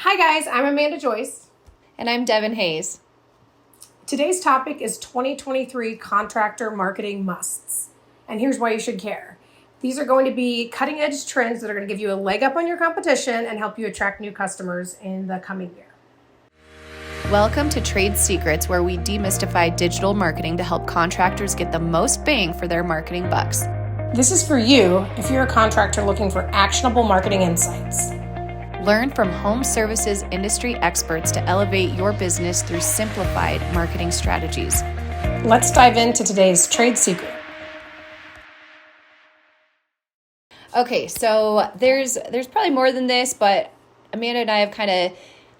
Hi guys, I'm Amanda Joyce. And I'm Devin Hayes. Today's topic is 2023 contractor marketing musts. And here's why you should care. These are going to be cutting edge trends that are going to give you a leg up on your competition and help you attract new customers in the coming year. Welcome to Trade Secrets, where we demystify digital marketing to help contractors get the most bang for their marketing bucks. This is for you if you're a contractor looking for actionable marketing insights. Learn from home services industry experts to elevate your business through simplified marketing strategies. Let's dive into today's trade secret. Okay, so there's probably more than this, but Amanda and I have kind of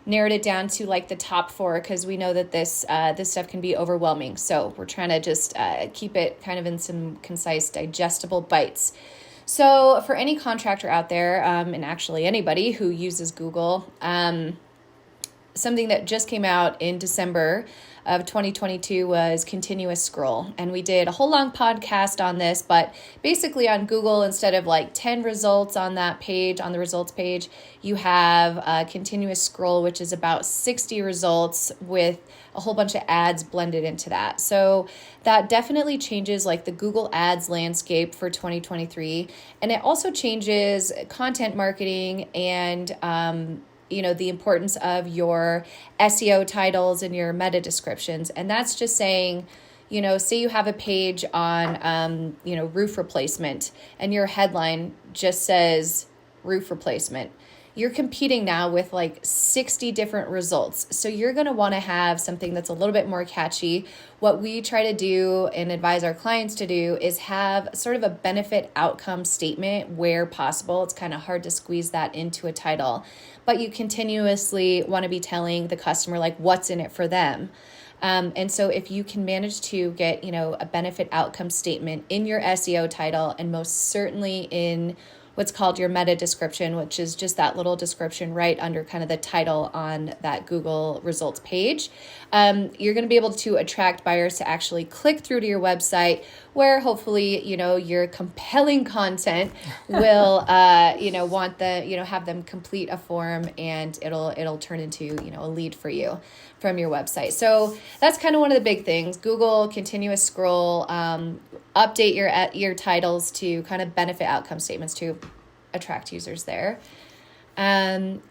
narrowed it down to like the top 4 because we know that this stuff can be overwhelming. So we're trying to just keep it kind of in some concise, digestible bites. So for any contractor out there, and actually anybody who uses Google, something that just came out in December of 2022 was continuous scroll. And we did a whole long podcast on this, but basically on Google, instead of like 10 results on that page, on the results page, you have continuous scroll, which is about 60 results with a whole bunch of ads blended into that. So that definitely changes like the Google Ads landscape for 2023. And it also changes content marketing and, the importance of your SEO titles and your meta descriptions. And that's just saying, say you have a page on, roof replacement and your headline just says roof replacement. You're competing now with like 60 different results. So you're going to want to have something that's a little bit more catchy. What we try to do and advise our clients to do is have sort of a benefit outcome statement where possible. It's kind of hard to squeeze that into a title, but you continuously want to be telling the customer like what's in it for them. And so if you can manage to get, a benefit outcome statement in your SEO title and most certainly in what's called your meta description, which is just that little description right under kind of the title on that Google results page. You're going to be able to attract buyers to actually click through to your website where hopefully, your compelling content will, have them complete a form and it'll turn into, a lead for you from your website. So that's kind of one of the big things. Google continuous scroll, update your titles to kind of benefit outcome statements to attract users there. And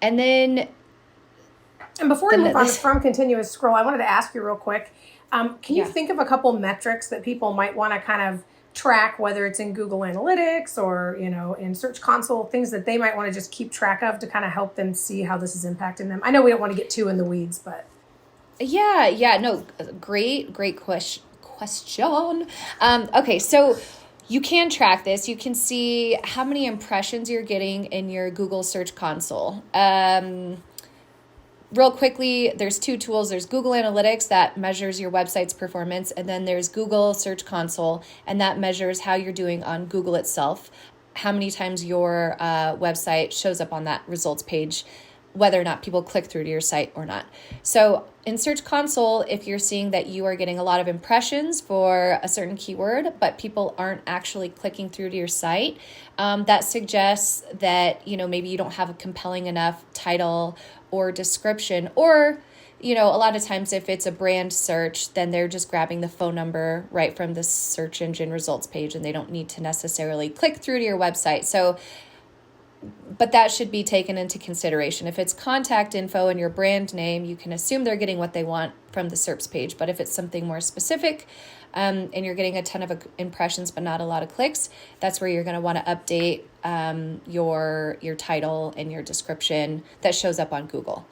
before we move on from continuous scroll, I wanted to ask you real quick, can you think of a couple metrics that people might want to kind of track, whether it's in Google Analytics or, in Search Console, things that they might want to just keep track of to kind of help them see how this is impacting them? I know we don't want to get too in the weeds, but... Great question. Okay, so you can track this. You can see how many impressions you're getting in your Google Search Console. Real quickly, there's 2 tools. There's Google Analytics that measures your website's performance, and then there's Google Search Console, and that measures how you're doing on Google itself, how many times your website shows up on that results page, whether or not people click through to your site or not. So in Search Console, if you're seeing that you are getting a lot of impressions for a certain keyword, but people aren't actually clicking through to your site, that suggests that, maybe you don't have a compelling enough title or description, or, a lot of times if it's a brand search, then they're just grabbing the phone number right from the search engine results page and they don't need to necessarily click through to your website. But that should be taken into consideration. If it's contact info and your brand name, you can assume they're getting what they want from the SERPs page. But if it's something more specific and you're getting a ton of impressions but not a lot of clicks, that's where you're going to want to update your title and your description that shows up on Google.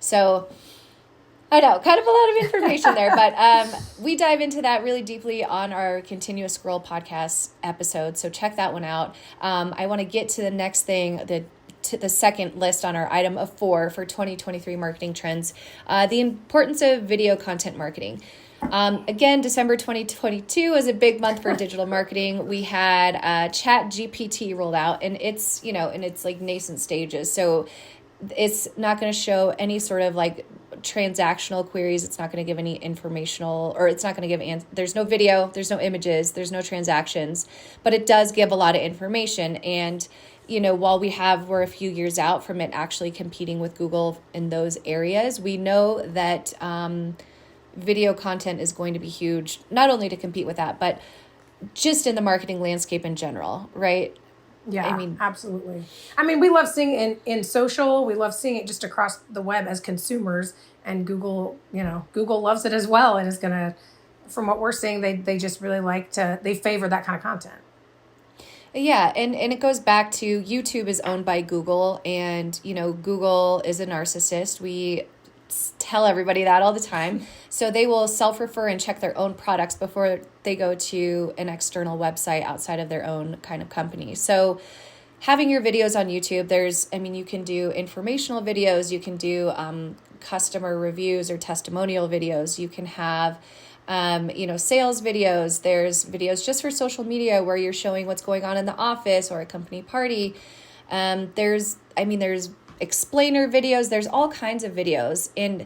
So I know, kind of a lot of information there, but we dive into that really deeply on our Continuous Scroll podcast episode, so check that one out. I want to get to the next thing, the second list on our item of 4 for 2023 marketing trends, the importance of video content marketing. Again, December 2022 was a big month for digital marketing. We had Chat GPT rolled out, and it's, in its like nascent stages, so it's not going to show any sort of like transactional queries. It's not going to give any informational, or it's not going to give, there's no video, there's no images, there's no transactions, but it does give a lot of information. And while we're a few years out from it actually competing with Google in those areas, we know that video content is going to be huge, not only to compete with that, but just in the marketing landscape in general, right? Yeah, absolutely. We love seeing it in social. We love seeing it just across the web as consumers, and Google, Google loves it as well, and is going to, from what we're seeing, they just really they favor that kind of content. Yeah, and it goes back to YouTube is owned by Google, and Google is a narcissist. We tell everybody that all the time. So they will self-refer and check their own products before they go to an external website outside of their own kind of company. So having your videos on YouTube, you can do informational videos, you can do customer reviews or testimonial videos, you can have sales videos. There's videos just for social media where you're showing what's going on in the office or a company party. There's explainer videos. There's all kinds of videos, and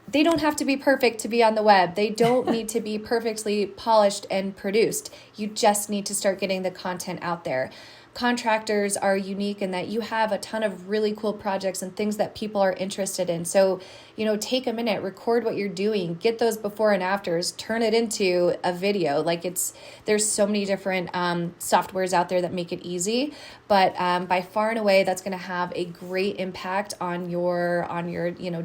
they don't have to be perfect to be on the web. They don't need to be perfectly polished and produced. You just need to start getting the content out there. Contractors are unique in that you have a ton of really cool projects and things that people are interested in. So, take a minute, record what you're doing, get those before and afters, turn it into a video. There's so many different softwares out there that make it easy, but by far and away, that's going to have a great impact on your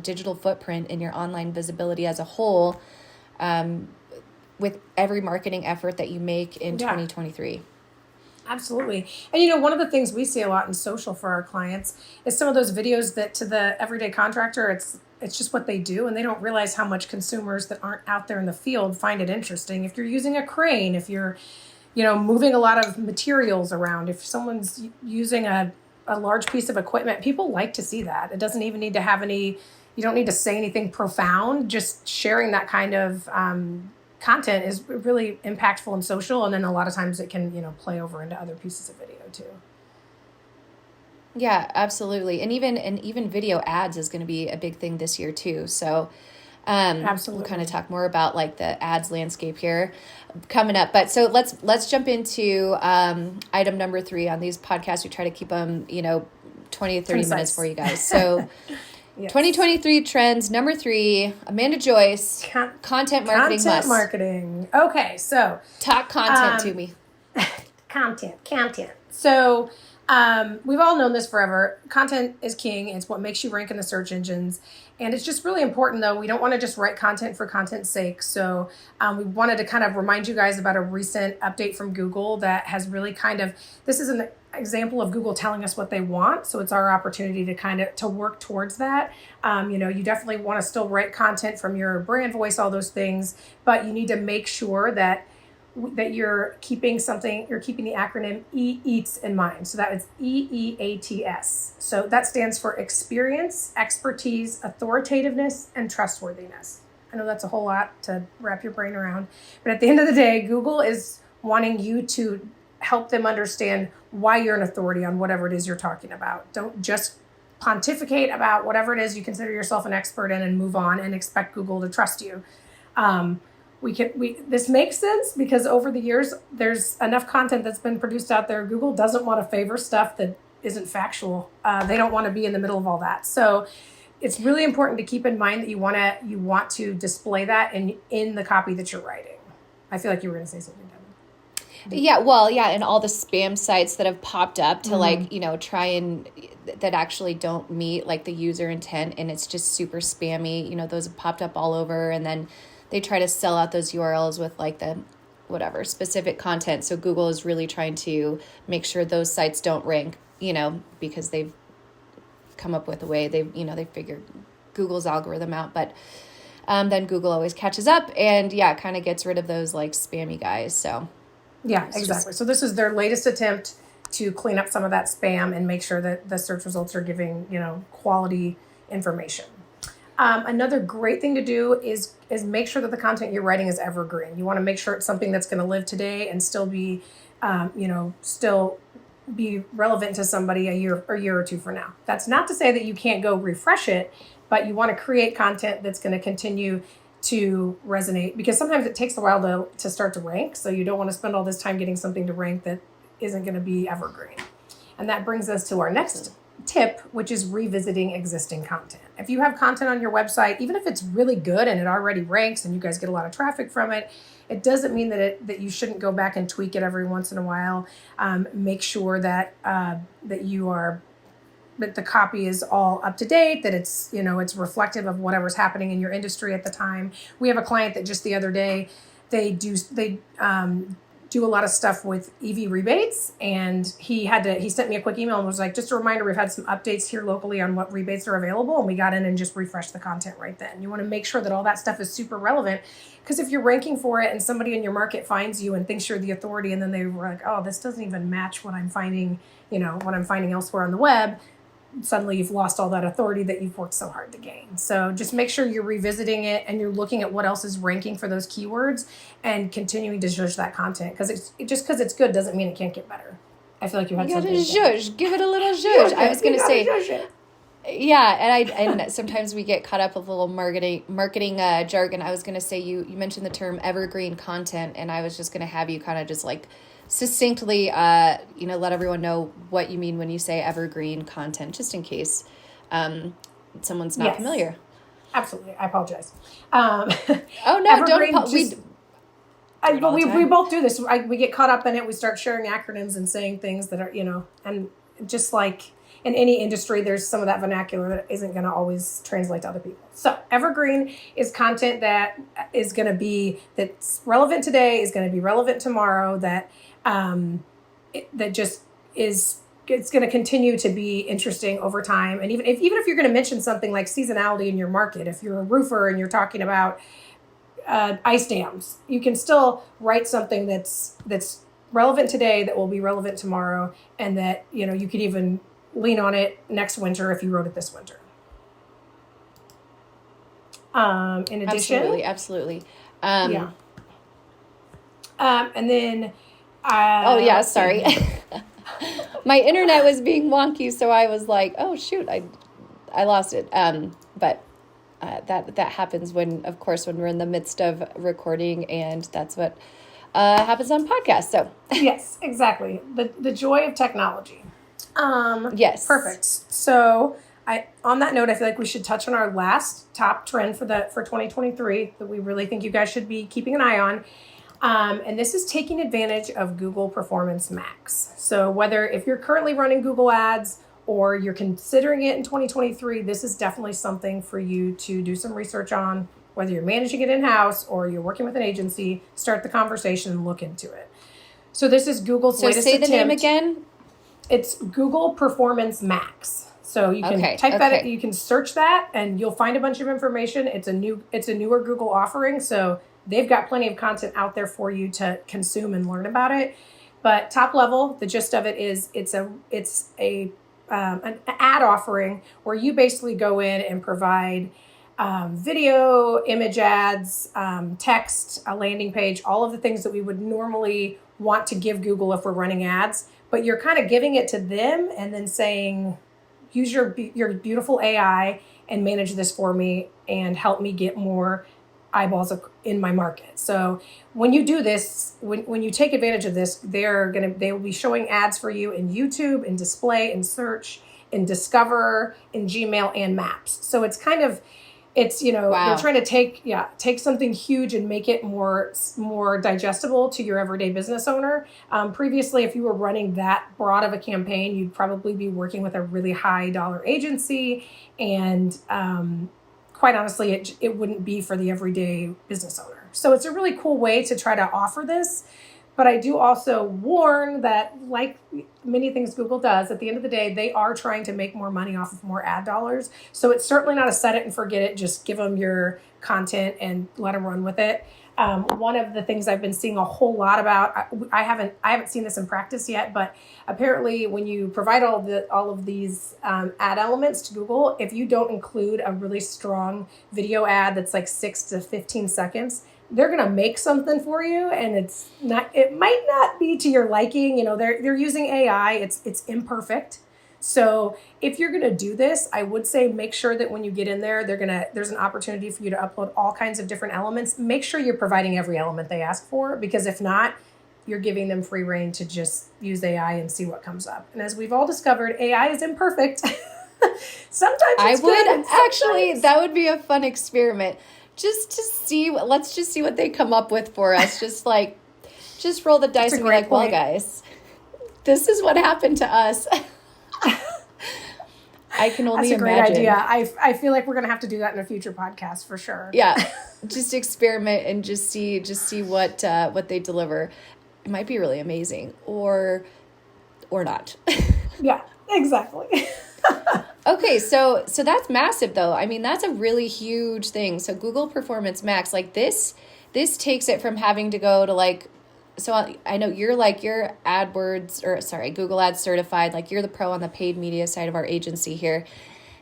digital footprint and your online visibility as a whole, with every marketing effort that you make in 2023. Absolutely. And one of the things we see a lot in social for our clients is some of those videos that to the everyday contractor, it's just what they do, and they don't realize how much consumers that aren't out there in the field find it interesting. If you're using a crane, if you're, moving a lot of materials around, if someone's using a large piece of equipment, people like to see that. It doesn't even need to have you don't need to say anything profound. Just sharing that kind of content is really impactful in social, and then a lot of times it can play over into other pieces of video too. Yeah, absolutely. And even video ads is going to be a big thing this year too. So absolutely, we'll kind of talk more about the ads landscape here coming up. But so let's jump into item number 3 on these podcasts. We try to keep them 20 to 30 minutes for you guys. So yes. 2023 trends, number 3, Amanda Joyce, content marketing must. Content marketing. Okay, so. Talk content to me. Content. So we've all known this forever. Content is king. It's what makes you rank in the search engines. And it's just really important, though. We don't want to just write content for content's sake. So we wanted to kind of remind you guys about a recent update from Google that has really this is an example of Google telling us what they want. So it's our opportunity to work towards that. You definitely want to still write content from your brand voice, all those things, but you need to make sure that you're keeping the acronym EATS in mind. So that is EEATS. So that stands for experience, expertise, authoritativeness, and trustworthiness. I know that's a whole lot to wrap your brain around, but at the end of the day, Google is wanting you to help them understand why you're an authority on whatever it is you're talking about. Don't just pontificate about whatever it is you consider yourself an expert in and move on and expect Google to trust you. This makes sense because over the years, there's enough content that's been produced out there. Google doesn't want to favor stuff that isn't factual. They don't want to be in the middle of all that. So it's really important to keep in mind that you want to display that in the copy that you're writing. I feel like you were going to say something, Devin. Yeah, well, yeah, and all the spam sites that have popped up to try and that actually don't meet the user intent, and it's just super spammy. Those have popped up all over, and then they try to sell out those URLs with the whatever specific content. So Google is really trying to make sure those sites don't rank, because they've come up with a way they figured Google's algorithm out, but then Google always catches up and kind of gets rid of those spammy guys. So yeah, exactly. So this is their latest attempt to clean up some of that spam and make sure that the search results are giving, quality information. Another great thing to do is make sure that the content you're writing is evergreen. You want to make sure it's something that's going to live today and still be, still be relevant to somebody a year or two from now. That's not to say that you can't go refresh it, but you want to create content that's going to continue to resonate, because sometimes it takes a while to start to rank. So you don't want to spend all this time getting something to rank that isn't going to be evergreen. And that brings us to our next tip, which is revisiting existing content. If you have content on your website, even if it's really good and it already ranks and you guys get a lot of traffic from it, it doesn't mean that you shouldn't go back and tweak it every once in a while. Make sure that that the copy is all up to date, that it's it's reflective of whatever's happening in your industry at the time. We have a client that just the other day they do a lot of stuff with EV rebates, and he sent me a quick email and was like, just a reminder, we've had some updates here locally on what rebates are available, and we got in and just refreshed the content right then. You want to make sure that all that stuff is super relevant, because if you're ranking for it and somebody in your market finds you and thinks you're the authority, and then they were like, oh, this doesn't even match what I'm finding, what I'm finding elsewhere on the web, suddenly you've lost all that authority that you've worked so hard to gain. So just make sure you're revisiting it and you're looking at what else is ranking for those keywords and continuing to judge that content, because because it's good doesn't mean it can't get better. I feel like you had something. Zhuzh. Give it a little zhuzh. I was going to say, yeah, and sometimes we get caught up with a little marketing jargon. I was going to say you mentioned the term evergreen content, and I was just going to have you kind of just like succinctly, let everyone know what you mean when you say evergreen content, just in case someone's not familiar. Absolutely. I apologize. Oh, no, don't. We both do this. We get caught up in it. We start sharing acronyms and saying things that are, and just like in any industry, there's some of that vernacular that isn't going to always translate to other people. So evergreen is content that is going to that's relevant today, is going to be relevant tomorrow, that just is, it's going to continue to be interesting over time. And even if you're going to mention something like seasonality in your market, if you're a roofer and you're talking about ice dams, you can still write something that's relevant today, that will be relevant tomorrow, and that you could even lean on it next winter if you wrote it this winter. In addition, absolutely. And then sorry. My internet was being wonky, so I was like, oh shoot, I lost it. But that happens when we're in the midst of recording, and that's what happens on podcasts. So yes, exactly. The joy of technology. Yes. Perfect. So on that note, I feel like we should touch on our last top trend for 2023 that we really think you guys should be keeping an eye on. And this is taking advantage of Google Performance Max. So if you're currently running Google Ads or you're considering it in 2023, this is definitely something for you to do some research on. Whether you're managing it in-house or you're working with an agency, start the conversation and look into it. So this is Google's latest attempt. So say the name again. It's Google Performance Max. So you can type that, you can search that, and you'll find a bunch of information. It's a newer Google offering, so they've got plenty of content out there for you to consume and learn about it. But top level, the gist of it is it's an ad offering where you basically go in and provide video, image ads, text, a landing page, all of the things that we would normally want to give Google if we're running ads. But you're kind of giving it to them and then saying, use your beautiful AI and manage this for me and help me get more eyeballs in my market. So when you do this, when you take advantage of this, they will be showing ads for you in YouTube, in display, in search, in Discover, in Gmail, and Maps. So it's kind of, they're trying to take something huge and make it more digestible to your everyday business owner. Previously, if you were running that broad of a campaign, you'd probably be working with a really high dollar agency, and quite honestly, it wouldn't be for the everyday business owner. So it's a really cool way to try to offer this. But I do also warn that, like many things Google does, at the end of the day, they are trying to make more money off of more ad dollars. So it's certainly not a set it and forget it. Just give them your content and let them run with it. One of the things I've been seeing a whole lot about, I haven't seen this in practice yet, but apparently when you provide all of these ad elements to Google, if you don't include a really strong video ad that's like 6 to 15 seconds, they're going to make something for you, and it might not be to your liking. They're using AI. It's imperfect. So if you're going to do this, I would say make sure that when you get in there, there's an opportunity for you to upload all kinds of different elements. Make sure you're providing every element they ask for, because if not, you're giving them free reign to just use AI and see what comes up. And as we've all discovered, AI is imperfect. Sometimes it's good. I would actually, that would be a fun experiment. Just to see, let's just see what they come up with for us. Just roll the dice and be like, well, guys, this is what happened to us. I can only imagine. That's a great idea. I feel like we're going to have to do that in a future podcast for sure. Yeah. Just experiment and just see what they deliver. It might be really amazing or not. Yeah, exactly. Okay, so that's massive though. I mean, that's a really huge thing. So Google Performance Max, like this takes it from having to go to like, so I know you're Google Ads certified, like you're the pro on the paid media side of our agency here.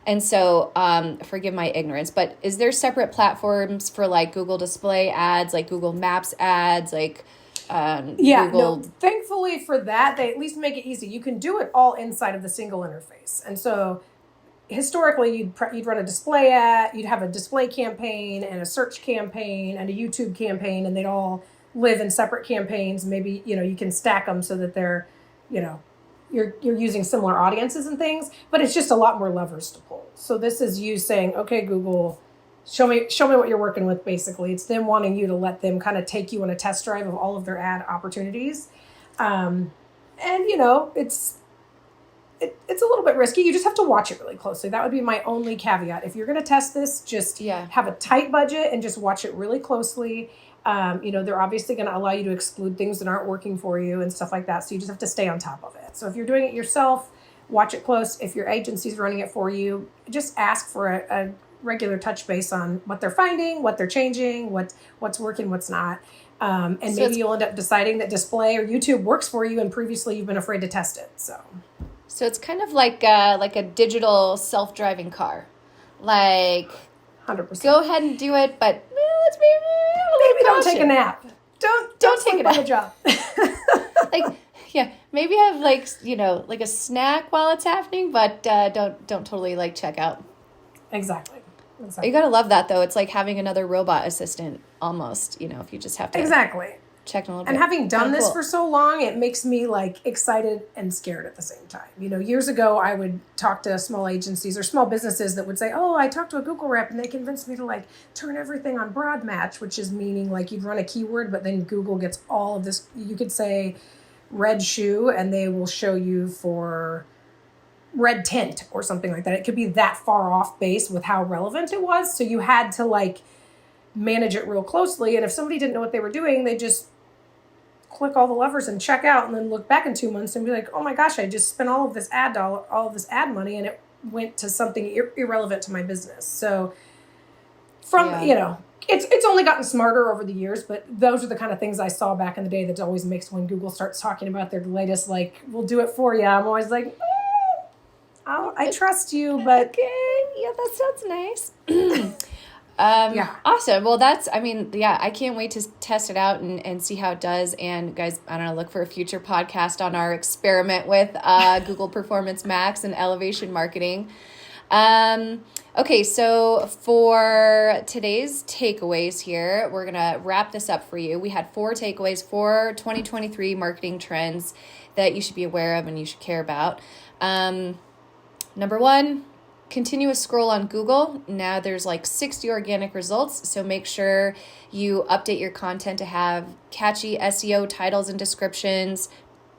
And so, forgive my ignorance, but is there separate platforms for like Google Display ads, like Google Maps ads, like Google? No, thankfully for that, they at least make it easy. You can do it all inside of the single interface. And so historically, you'd run a display ad, you'd have a display campaign and a search campaign and a YouTube campaign, and they'd all live in separate campaigns. Maybe, you can stack them so that they're, you're using similar audiences and things, but it's just a lot more levers to pull. So this is you saying, okay, Google, show me what you're working with. Basically, it's them wanting you to let them kind of take you on a test drive of all of their ad opportunities. And it's a little bit risky. You just have to watch it really closely. That would be my only caveat. If you're going to test this, just have a tight budget and just watch it really closely. They're obviously going to allow you to exclude things that aren't working for you and stuff like that. So you just have to stay on top of it. So if you're doing it yourself, watch it close. If your agency's running it for you, just ask for a regular touch base on what they're finding, what they're changing, what's working, what's not. And so maybe you'll end up deciding that display or YouTube works for you and previously you've been afraid to test it. So it's kind of like a digital self-driving car. Like 100%. Go ahead and do it, but let's maybe don't take a nap. Don't take a nap. Job. Maybe have like a snack while it's happening, but don't totally check out. Exactly. You gotta love that though. It's like having another robot assistant almost. If you just have to check in a little bit. And having done this for so long, it makes me excited and scared at the same time. Years ago, I would talk to small agencies or small businesses that would say, "Oh, I talked to a Google rep and they convinced me to turn everything on broad match," which is meaning you'd run a keyword, but then Google gets all of this. You could say red shoe and they will show you for red tint or something like that. It could be that far off base with how relevant it was. So you had to manage it real closely. And if somebody didn't know what they were doing, they just click all the levers and check out and then look back in 2 months and be like, oh my gosh, I just spent all of this ad money and it went to something irrelevant to my business. So it's only gotten smarter over the years, but those are the kind of things I saw back in the day that always makes when Google starts talking about their latest, we'll do it for you. I'm always like, I trust you, but okay, yeah, that sounds nice. Awesome. Well, I can't wait to test it out and see how it does. And guys, I don't know, look for a future podcast on our experiment with Google Performance Max and elevation marketing. Okay, so for today's takeaways here, we're going to wrap this up for you. We had 4 takeaways for 2023 marketing trends that you should be aware of and you should care about. Number 1, continuous scroll on Google. Now there's 60 organic results, so make sure you update your content to have catchy SEO titles and descriptions,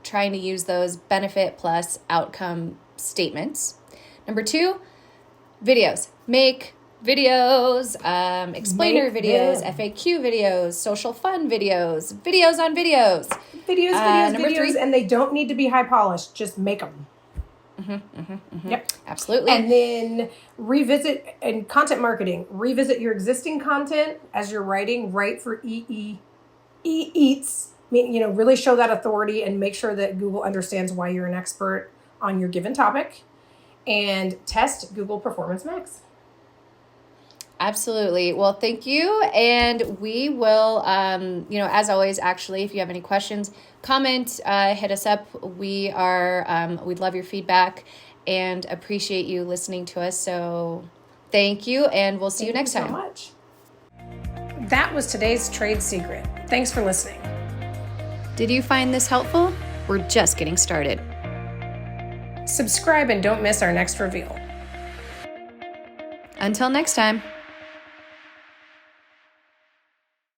trying to use those benefit plus outcome statements. Number 2, videos. Make videos, explainer videos, FAQ videos, social fun videos, videos on videos. Videos, 3, and they don't need to be high polished. Just make them. Yep. Absolutely. And then revisit, in content marketing, revisit your existing content as you're writing, write for eats, really show that authority and make sure that Google understands why you're an expert on your given topic, and test Google Performance Max. Absolutely. Well, thank you. And we will, as always, actually, if you have any questions, comment, hit us up. We'd love your feedback and appreciate you listening to us. So thank you. And we'll see you next time. Thank you so much. That was today's trade secret. Thanks for listening. Did you find this helpful? We're just getting started. Subscribe and don't miss our next reveal. Until next time.